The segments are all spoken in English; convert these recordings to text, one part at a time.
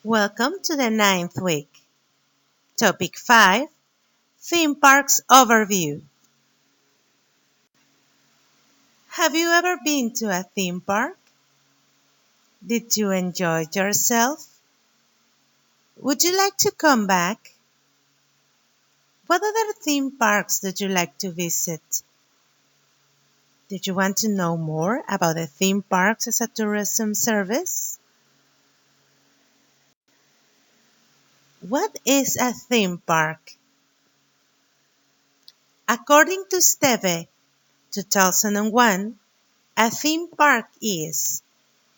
Welcome to the ninth week. Topic 5, Theme Parks Overview. Have you ever been to a theme park? Did you enjoy yourself? Would you like to come back? What other theme parks would you like to visit? Did you want to know more about the theme parks as a tourism service? What is a theme park? According to Steve, 2001, a theme park is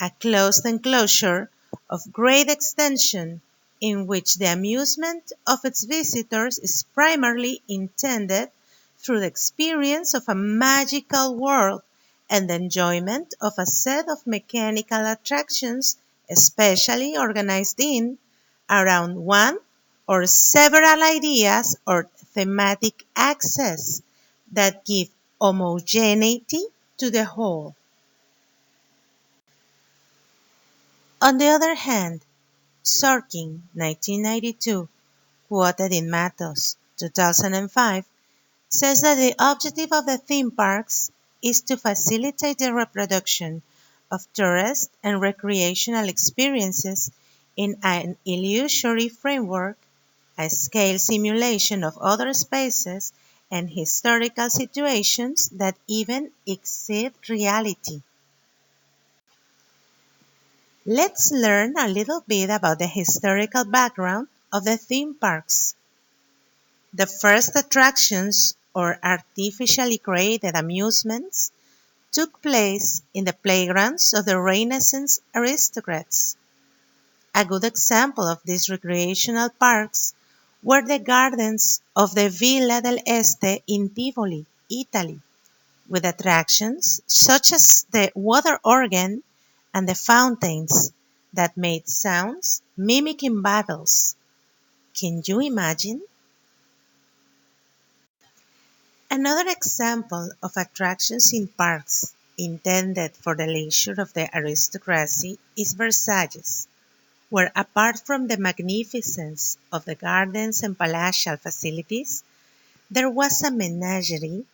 a closed enclosure of great extension in which the amusement of its visitors is primarily intended through the experience of a magical world and the enjoyment of a set of mechanical attractions specially organized in, around one or several ideas or thematic axes that give homogeneity to the whole. On the other hand, Sorkin, 1992, quoted in Matos, 2005, says that the objective of the theme parks is to facilitate the reproduction of tourist and recreational experiences in an illusory framework, a scale simulation of other spaces and historical situations that even exceed reality. Let's learn a little bit about the historical background of the theme parks. The first attractions, or artificially created amusements, took place in the playgrounds of the Renaissance aristocrats. A good example of these recreational parks were the gardens of the Villa del Este in Tivoli, Italy, with attractions such as the water organ and the fountains that made sounds mimicking battles. Can you imagine? Another example of attractions in parks intended for the leisure of the aristocracy is Versailles, where apart from the magnificence of the gardens and palatial facilities, there was a menagerie,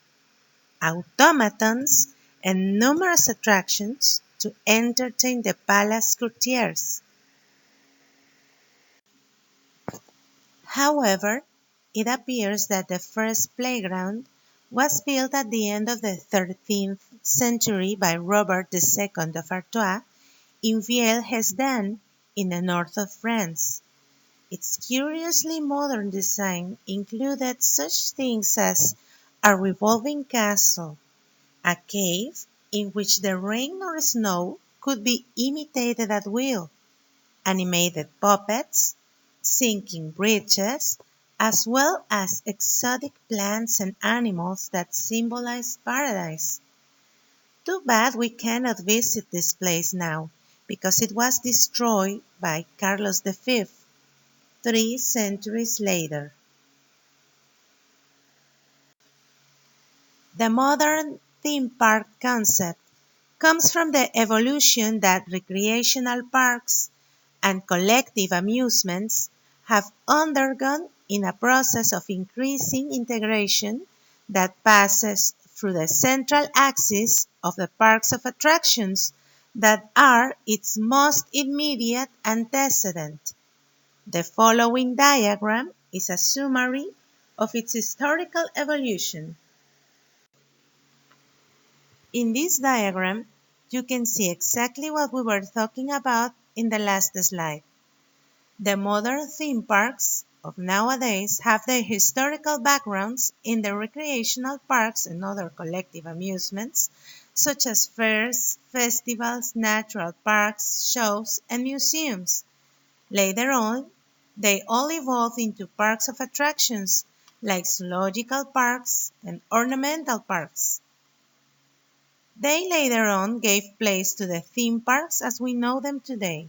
automatons, and numerous attractions to entertain the palace courtiers. However, it appears that the first playground was built at the end of the 13th century by Robert II of Artois in Vielle-Hesdin in the north of France. Its curiously modern design included such things as a revolving castle, a cave in which the rain or snow could be imitated at will, animated puppets, sinking bridges, as well as exotic plants and animals that symbolize paradise. Too bad we cannot visit this place now, because it was destroyed by Carlos V 3 centuries later. The modern theme park concept comes from the evolution that recreational parks and collective amusements have undergone in a process of increasing integration that passes through the central axis of the parks of attractions that are its most immediate antecedent. The following diagram is a summary of its historical evolution. In this diagram, you can see exactly what we were talking about in the last slide. The modern theme parks of nowadays have their historical backgrounds in the recreational parks and other collective amusements, such as fairs, festivals, natural parks, shows, and museums. Later on, they all evolved into parks of attractions, like zoological parks and ornamental parks. They later on gave place to the theme parks as we know them today.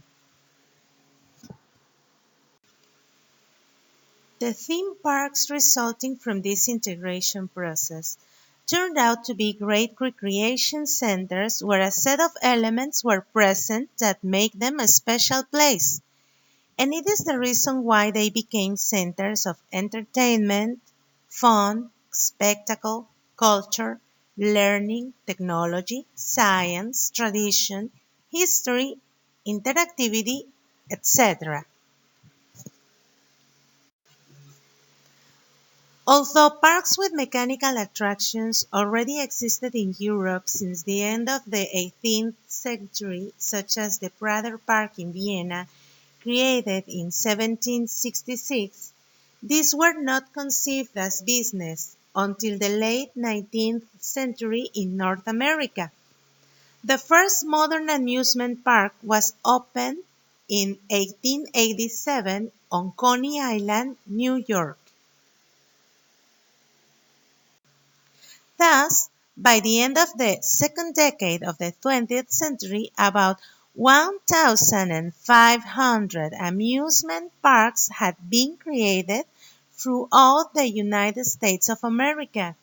The theme parks resulting from this integration process turned out to be great recreation centers where a set of elements were present that make them a special place, and it is the reason why they became centers of entertainment, fun, spectacle, culture, learning, technology, science, tradition, history, interactivity, etc. Although parks with mechanical attractions already existed in Europe since the end of the 18th century, such as the Prater Park in Vienna, created in 1766, these were not conceived as business until the late 19th century in North America. The first modern amusement park was opened in 1887 on Coney Island, New York. Thus, by the end of the second decade of the 20th century, about 1,500 amusement parks had been created throughout the United States of America.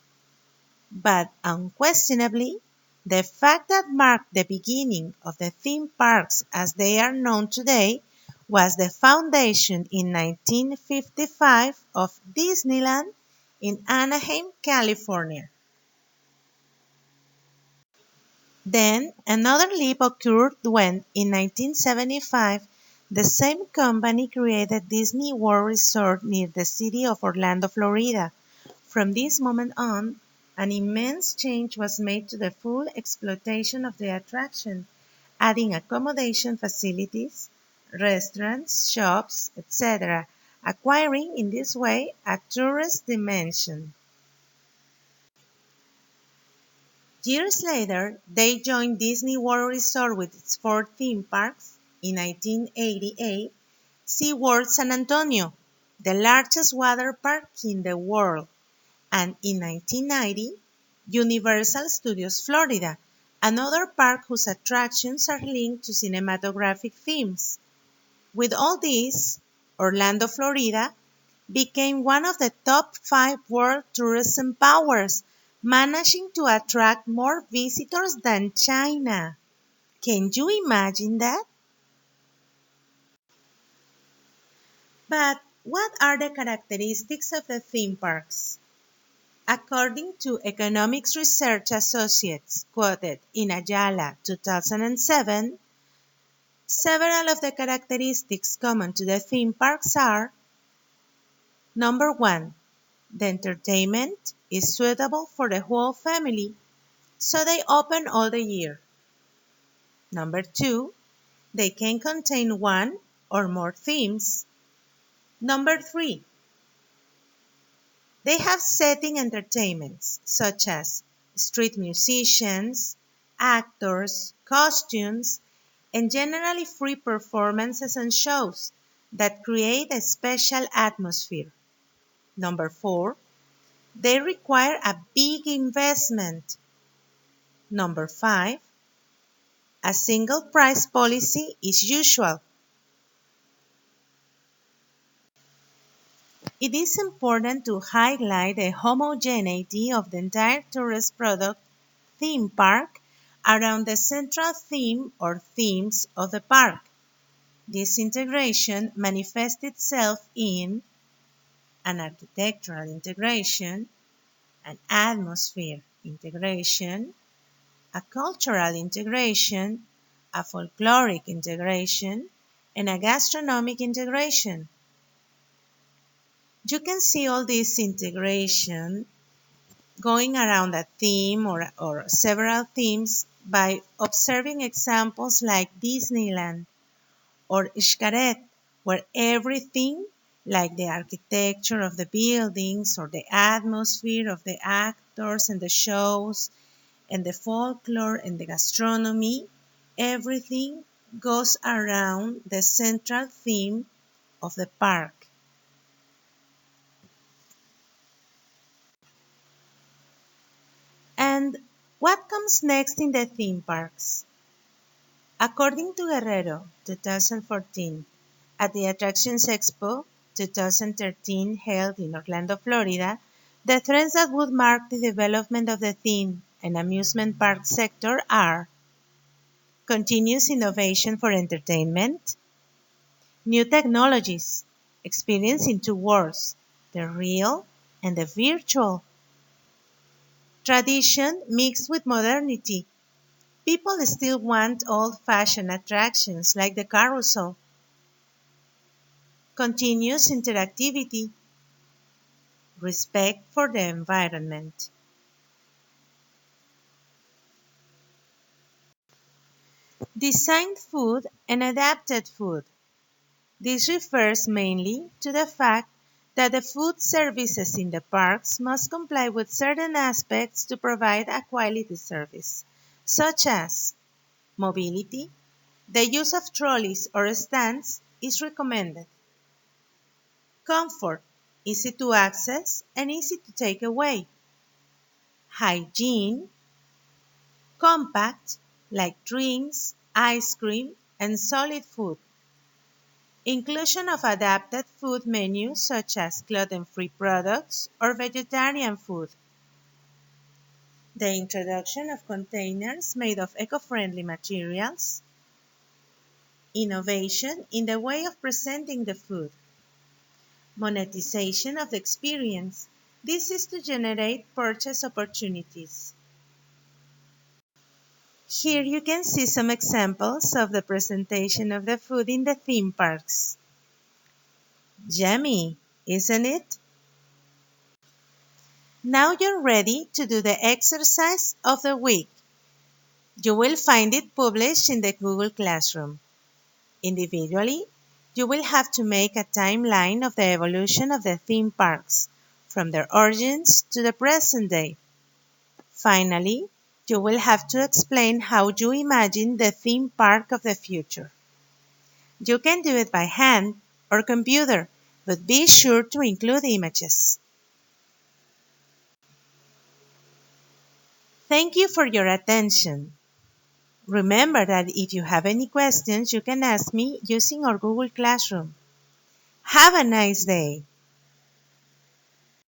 But unquestionably, the fact that marked the beginning of the theme parks as they are known today was the foundation in 1955 of Disneyland in Anaheim, California. Then another leap occurred when, in 1975, the same company created Disney World Resort near the city of Orlando, Florida. From this moment on, an immense change was made to the full exploitation of the attraction, adding accommodation facilities, restaurants, shops, etc., acquiring in this way a tourist dimension. Years later, they joined Disney World Resort with its 4 theme parks. In 1988, SeaWorld San Antonio, the largest water park in the world, and in 1990, Universal Studios Florida, another park whose attractions are linked to cinematographic themes. With all this, Orlando, Florida, became one of the top 5 world tourism powers, managing to attract more visitors than China. Can you imagine that? But what are the characteristics of the theme parks? According to Economics Research Associates, quoted in Ayala 2007, several of the characteristics common to the theme parks are: number 1, the entertainment is suitable for the whole family, so they open all the year. Number 2, they can contain one or more themes. Number 3, they have setting entertainments such as street musicians, actors, costumes, and generally free performances and shows that create a special atmosphere. Number 4, they require a big investment. Number 5, a single price policy is usual. It is important to highlight the homogeneity of the entire tourist product theme park around the central theme or themes of the park. This integration manifests itself in an architectural integration, an atmosphere integration, a cultural integration, a folkloric integration, and a gastronomic integration. You can see all this integration going around a theme or several themes by observing examples like Disneyland or Xcaret, where everything, like the architecture of the buildings or the atmosphere of the actors and the shows and the folklore and the gastronomy, everything goes around the central theme of the park. And what comes next in the theme parks? According to Guerrero, 2014, at the Attractions Expo 2013 held in Orlando, Florida, the trends that would mark the development of the theme and amusement park sector are: continuous innovation for entertainment, New technologies, experiencing two worlds, the real and the virtual. Tradition mixed with modernity. People still want old-fashioned attractions like the carousel. Continuous interactivity. Respect for the environment. Designed food and adapted food. This refers mainly to the fact that the food services in the parks must comply with certain aspects to provide a quality service, such as mobility. The use of trolleys or stands is recommended. Comfort, easy to access and easy to take away. Hygiene, compact, like drinks, ice cream, and solid food. Inclusion of adapted food menus such as gluten-free products or vegetarian food. The introduction of containers made of eco-friendly materials. Innovation in the way of presenting the food. Monetization of the experience. This is to generate purchase opportunities. Here you can see some examples of the presentation of the food in the theme parks. Yummy, isn't it? Now you're ready to do the exercise of the week. You will find it published in the Google Classroom. Individually, you will have to make a timeline of the evolution of the theme parks, from their origins to the present day. Finally, you will have to explain how you imagine the theme park of the future. You can do it by hand or computer, but be sure to include images. Thank you for your attention. Remember that if you have any questions, you can ask me using our Google Classroom. Have a nice day.